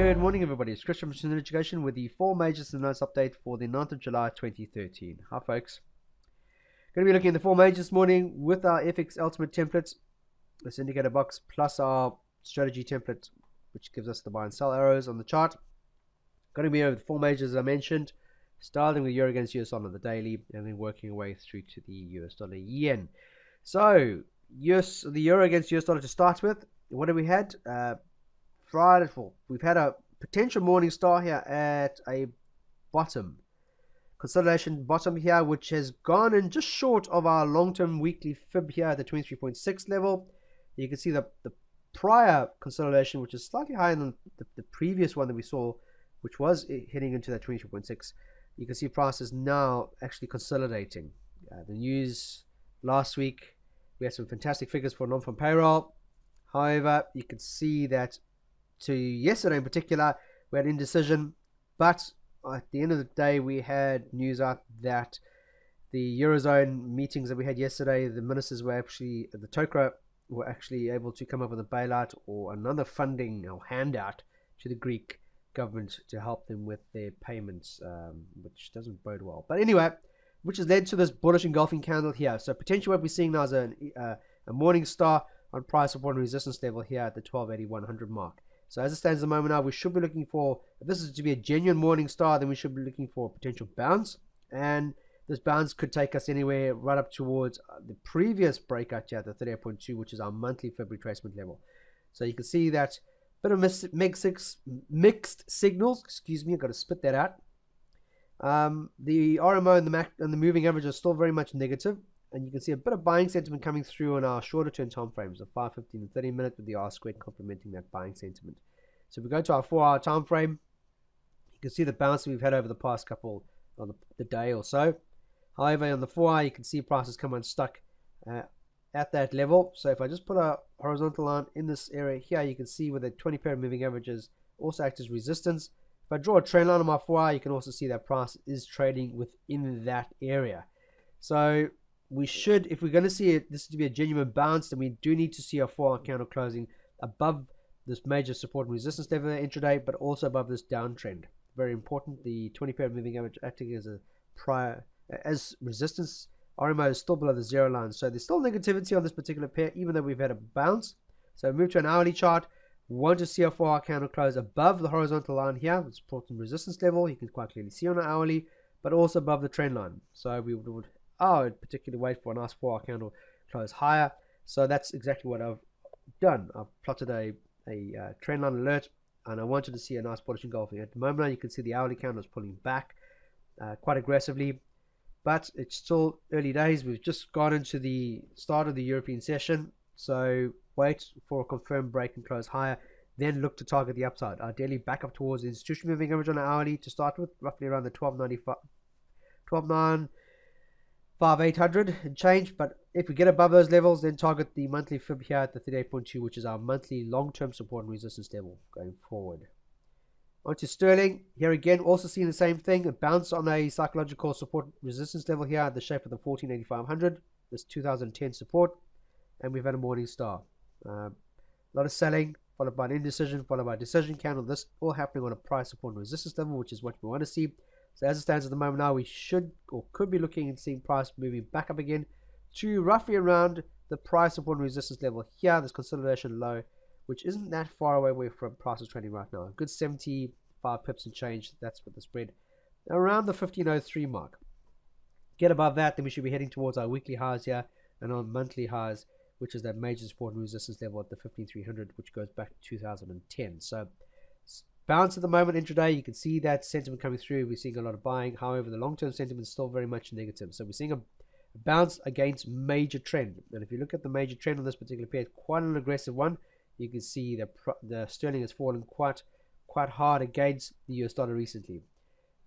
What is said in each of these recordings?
Good morning, everybody. It's Chris from Serene Education with the 4 majors and notes update for the 9th of July 2013. Hi, folks. Going to be looking at the 4 majors this morning with our FX Ultimate template, this indicator box, plus our strategy template, which gives us the buy and sell arrows on the chart. Going to be over the 4 majors as I mentioned, starting with Euro against US dollar on the daily, and then working our way through to the US dollar yen. So, the Euro against US dollar to start with. What have we had? Friday, we've had a potential morning star here at a bottom consolidation bottom here, which has gone in just short of our long-term weekly fib here at the 23.6 level. You can see the prior consolidation, which is slightly higher than the previous one that we saw, which was heading into that 23.6. You can see prices now actually consolidating. The news last week, we had some fantastic figures for non-farm payroll. However, you can see that to yesterday in particular, we had indecision, but at the end of the day, we had news out that the Eurozone meetings that we had yesterday, the ministers were actually, the TOCRA were actually able to come up with a bailout or another funding or handout to the Greek government to help them with their payments, which doesn't bode well. But anyway, which has led to this bullish engulfing candle here. So potentially what we're seeing now is a morning star on price support and resistance level here at the 1280-100 mark. So as it stands at the moment now, we should be looking for, if this is to be a genuine morning star, then we should be looking for a potential bounce. And this bounce could take us anywhere right up towards the previous breakout here at the 38.2, which is our monthly fib retracement level. So you can see that bit of mixed signals. Excuse me, I've got to spit that out. The RMO and the moving average are still very much negative. And you can see a bit of buying sentiment coming through on our shorter term time frames, the 5, 15, and 30 minute, with the R squared complementing that buying sentiment. So if we go to our 4-hour time frame, you can see the bounce we've had over the past couple on the day or so. However, on the 4-hour, you can see prices come unstuck at that level. So if I just put a horizontal line in this area here, you can see where the 20-period moving averages also act as resistance. If I draw a trend line on my 4-hour, you can also see that price is trading within that area. So we should, if we're going to see this to be a genuine bounce, then we do need to see our 4-hour candle closing above this major support and resistance level intraday, but also above this downtrend. Very important. The 20-period moving average acting as resistance. RMO is still below the 0 line, so there's still negativity on this particular pair, even though we've had a bounce. So move to an hourly chart. We want to see our 4-hour candle close above the horizontal line here, the support and resistance level. You can quite clearly see on an hourly, but also above the trend line. So we would particularly wait for a nice 4-hour candle close higher. So that's exactly what I've done. I've plotted a trend line alert, and I wanted to see a nice bullish engulfing. At the moment, you can see the hourly candle is pulling back quite aggressively, but it's still early days. We've just got into the start of the European session, so wait for a confirmed break and close higher, then look to target the upside. Ideally back up towards the institutional moving average on an hourly to start with, roughly around the 12,800 and change. But if we get above those levels, then target the monthly fib here at the 38.2, which is our monthly long-term support and resistance level going forward. On to sterling. Here again, also seeing the same thing, a bounce on a psychological support resistance level here at the shape of the 148500, this 2010 support, and we've had a morning star. A lot of selling, followed by an indecision, followed by a decision candle. This all happening on a price support and resistance level, which is what we want to see. So as it stands at the moment now, we should or could be looking and seeing price moving back up again to roughly around the price support and resistance level here, this consolidation low, which isn't that far away from prices trading right now. A good 75 pips and change. That's what the spread around the 1503 mark. Get above that, then we should be heading towards our weekly highs here and our monthly highs, which is that major support and resistance level at the 15300, which goes back to 2010. So bounce at the moment intraday, you can see that sentiment coming through. We're seeing a lot of buying. However, the long-term sentiment is still very much negative. So we're seeing a bounce against major trend. And if you look at the major trend on this particular pair, quite an aggressive one. You can see that the sterling has fallen quite hard against the US dollar recently.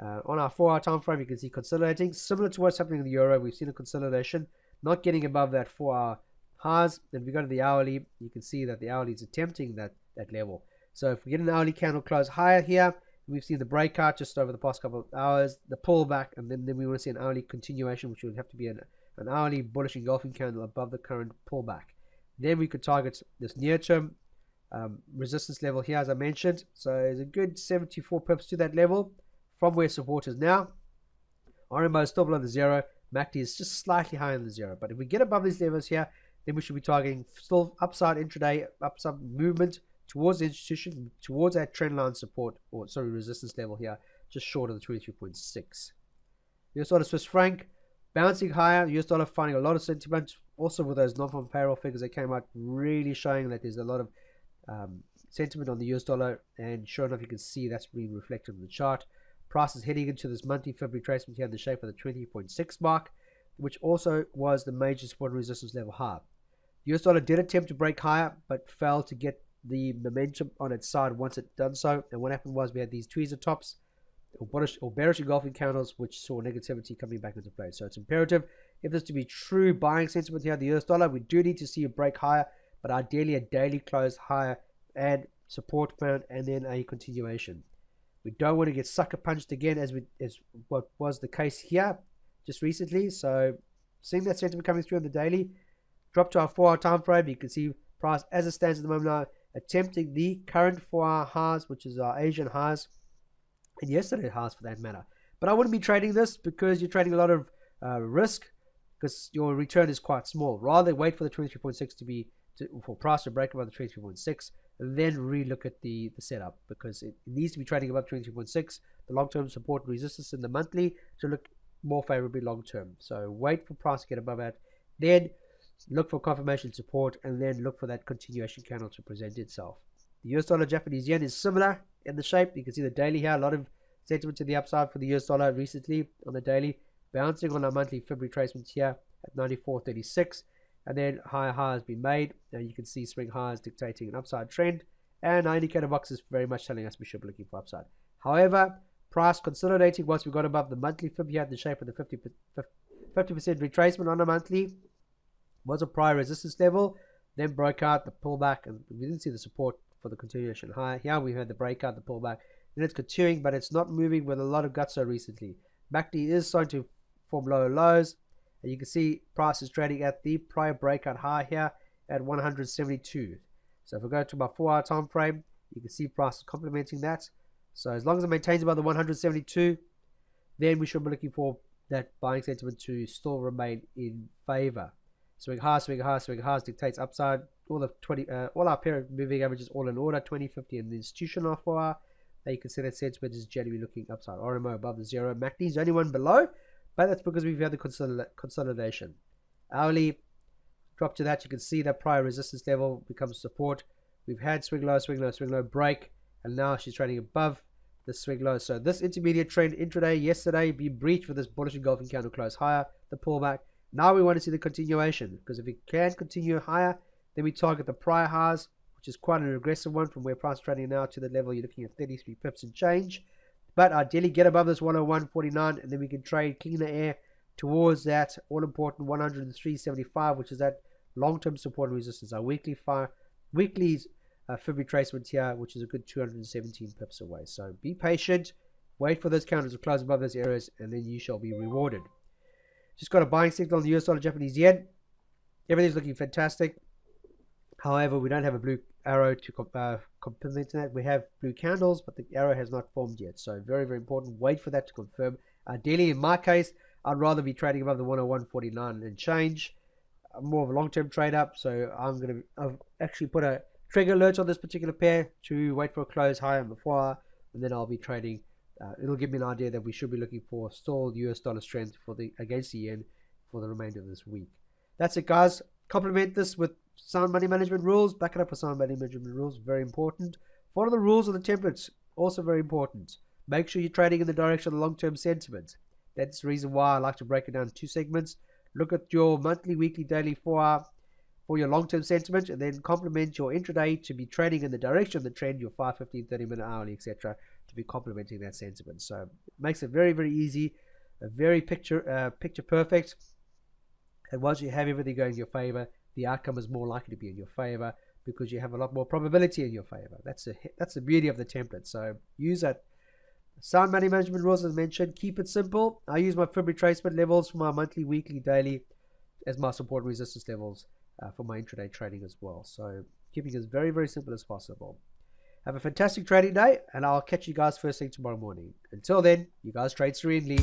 On our 4-hour time frame, you can see consolidating, similar to what's happening in the euro. We've seen a consolidation, not getting above that 4-hour highs. And if we go to the hourly, you can see that the hourly is attempting that level. So if we get an hourly candle close higher here, we've seen the breakout just over the past couple of hours, the pullback, and then we want to see an hourly continuation, which would have to be an hourly bullish engulfing candle above the current pullback. Then we could target this near term resistance level here, as I mentioned. So there's a good 74 pips to that level from where support is now. RMO is still below the zero. MACD is just slightly higher than the zero. But if we get above these levels here, then we should be targeting still upside intraday, upside movement towards the institution, towards that trend line support, or sorry, resistance level here, just short of the 23.6. US dollar Swiss franc bouncing higher. US dollar finding a lot of sentiment, also with those non-farm payroll figures that came out, really showing that there's a lot of sentiment on the US dollar, and sure enough, you can see that's being reflected in the chart. Price is heading into this monthly fib retracement here in the shape of the 20.6 mark, which also was the major support and resistance level high. The US dollar did attempt to break higher, but failed to get the momentum on its side once it done so. And what happened was we had these tweezer tops, or bearish engulfing candles, which saw negativity coming back into play. So it's imperative, if there's to be true buying sentiment here in the US dollar, we do need to see a break higher, but ideally a daily close higher and support found, and then a continuation. We don't want to get sucker punched again as what was the case here just recently. So seeing that sentiment coming through on the daily, drop to our 4-hour time frame. You can see price as it stands at the moment now, attempting the current 4-hour highs, which is our Asian highs, and yesterday highs for that matter. But I wouldn't be trading this because you're trading a lot of risk, because your return is quite small. Rather wait for the 23.6 for price to break above the 23.6, and then relook at the setup, because it needs to be trading above 23.6, the long-term support and resistance in the monthly, to look more favorably long-term. So wait for price to get above that, then look for confirmation support, and then look for that continuation candle to present itself. The US dollar Japanese yen is similar in the shape. You can see the daily here, a lot of sentiment to the upside for the US dollar recently on the daily, bouncing on our monthly fib retracement here at 94.36, and then higher high has been made. Now you can see swing highs dictating an upside trend, and our indicator box is very much telling us we should be looking for upside. However, price consolidating once we got above the monthly fib here in the shape of the 50% retracement on a monthly, was a prior resistance level, then broke out the pullback, and we didn't see the support for the continuation high. Here we had the breakout, the pullback, and it's continuing, but it's not moving with a lot of guts so recently. MACD is starting to form lower lows, and you can see price is trading at the prior breakout high here at 172. So if we go to my 4-hour time frame, you can see price is complementing that. So as long as it maintains about the 172, then we should be looking for that buying sentiment to still remain in favor. Swing high, swing high, swing highs dictates upside. All our parent moving averages all in order, 20, 50, and the institutional 4-hour. Now you can see that sentiment is generally looking upside. RMO above the zero. MACD is the only one below, but that's because we've had the consolidation. Hourly drop to that. You can see that prior resistance level becomes support. We've had swing low, swing low, swing low, break, and now she's trading above the swing low. So this intermediate trend intraday yesterday be breached with this bullish engulfing candle close higher, the pullback. Now we want to see the continuation, because if it can continue higher, then we target the prior highs, which is quite an aggressive one from where price is trading now to the level you're looking at 33 pips and change. But ideally get above this 101.49, and then we can trade cleaner air towards that all-important 103.75, which is that long-term support and resistance. Our weekly fib retracement here, which is a good 217 pips away. So be patient, wait for those counters to close above those areas, and then you shall be rewarded. Just got a buying signal on the US dollar Japanese yen. Everything's looking fantastic. However, we don't have a blue arrow to complement that. We have blue candles, but the arrow has not formed yet. So very, very important. Wait for that to confirm. Ideally, in my case, I'd rather be trading above the 101.49 and change. I'm more of a long-term trade up, so I've actually put a trigger alert on this particular pair to wait for a close higher before, and then I'll be trading. It'll give me an idea that we should be looking for stalled US dollar strength against the yen for the remainder of this week. That's it, guys. Complement this with sound money management rules. Back it up with sound money management rules. Very important. Follow the rules of the templates. Also very important. Make sure you're trading in the direction of the long-term sentiment. That's the reason why I like to break it down in 2 segments. Look at your monthly, weekly, daily 4-hour for your long-term sentiment, and then complement your intraday to be trading in the direction of the trend, your 5, 15, 30-minute, hourly, etc., to be complementing that sentiment. So it makes it very, very easy, very picture perfect. And once you have everything going in your favor, the outcome is more likely to be in your favor because you have a lot more probability in your favor. That's the beauty of the template. So use that. Sound money management rules, as mentioned. Keep it simple. I use my fib retracement levels for my monthly, weekly, daily as my support and resistance levels for my intraday trading as well. So keeping it as very, very simple as possible. Have a fantastic trading day, and I'll catch you guys first thing tomorrow morning. Until then, you guys trade serenely.